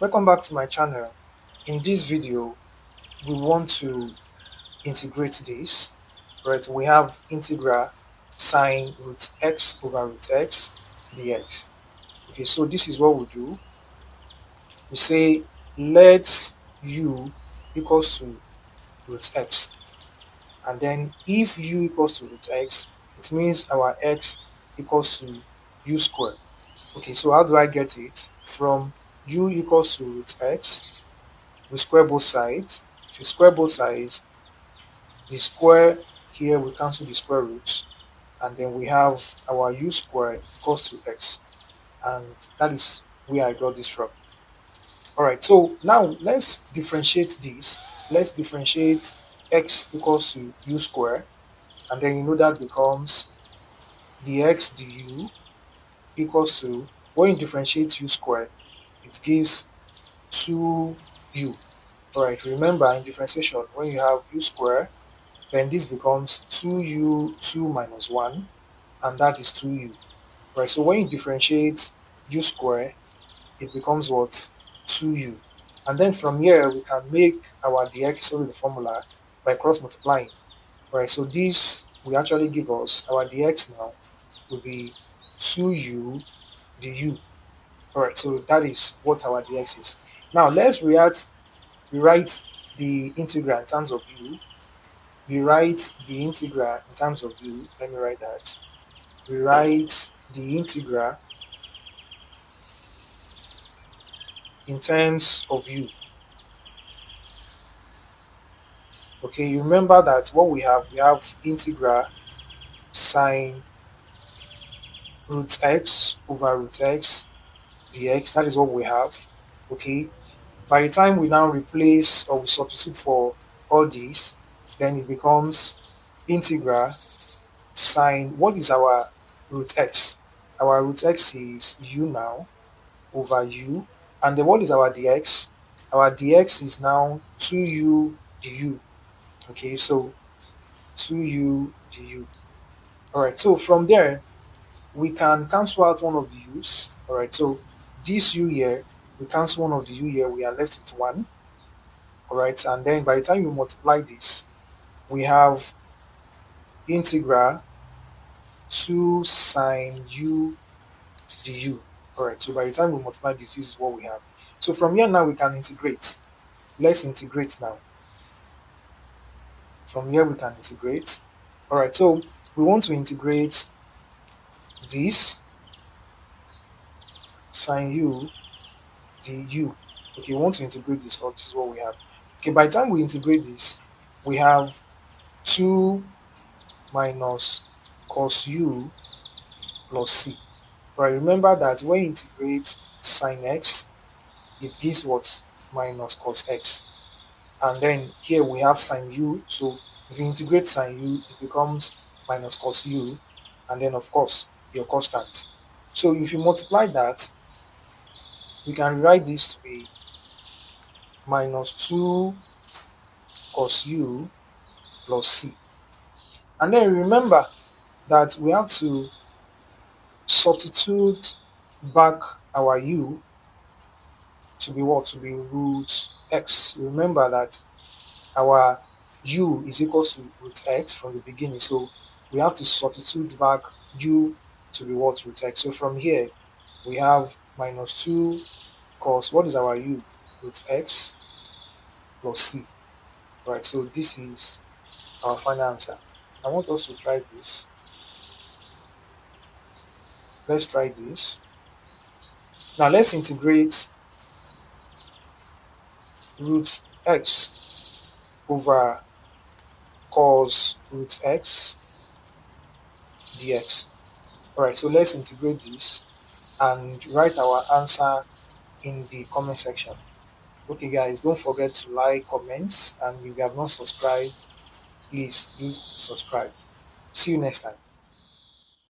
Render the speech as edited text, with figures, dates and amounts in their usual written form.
Welcome back to my channel. In this video, we want to integrate this, right? We have integral sine root x over root x dx. Okay, so this is what we do. We say let u equals to root x, and then if u equals to root x, it means our x equals to u squared. Okay, so how do I get it? From u equals to root x, we square both sides. If you square both sides, the square here will cancel the square roots, and then we have our u squared equals to x, and that is where I got this from. All right, so now let's differentiate this. Let's differentiate x equals to u squared, and then you know that becomes dx du equals to, when you differentiate u squared, it gives 2u. Alright, remember in differentiation, when you have u squared, then this becomes 2u2 minus 1, and that is 2u. Right, so when you differentiate u squared, it becomes what? 2u. And then from here, we can make our dx with the formula by cross multiplying. Right, so this will actually give us our dx now will be 2u du. Alright, so that is what our dx is. Now let's rewrite the integral in terms of u. We write the integral in terms of u. Let me write that. We write the integral in terms of u. Okay, you remember that what we have integral sine root x over root x dx. That is what we have. Okay, by the time we now replace or we substitute for all these, then it becomes integral sine, what is our root x? Our root x is u now over u, and then what is our dx? Our dx is now 2u du. Okay, so 2u du. Alright, so from there we can cancel out one of the u's. Alright, so this u here, we cancel one of the u here, we are left with 1. Alright, and then by the time you multiply this, we have integral 2 sine u du. Alright, so by the time we multiply this is what we have. So from here now we can integrate. Let's integrate now. From here we can integrate. Alright, so we want to integrate this sine u du. Okay, we want to integrate this, or this is what we have. Okay, by the time we integrate this, we have 2 minus cos u plus c. Right, remember that when you integrate sine x, it gives what? Minus cos x. And then here we have sine u, so if you integrate sine u, it becomes minus cos u, and then of course your constant. So if you multiply that, we can write this to be minus 2 cos u plus c. And then remember that we have to substitute back our u to be what? To be root x. Remember that our u is equal to root x from the beginning, so we have to substitute back u to be what? Root x. So from here we have minus 2 cos, what is our u? Root x plus c. Right, so this is our final answer. I want us to try this. Let's try this. Now let's integrate root x over cos root x dx. Alright, so let's integrate this and write our answer in the comment section. Okay guys, don't forget to like, comments, and if you have not subscribed, please do subscribe. See you next time.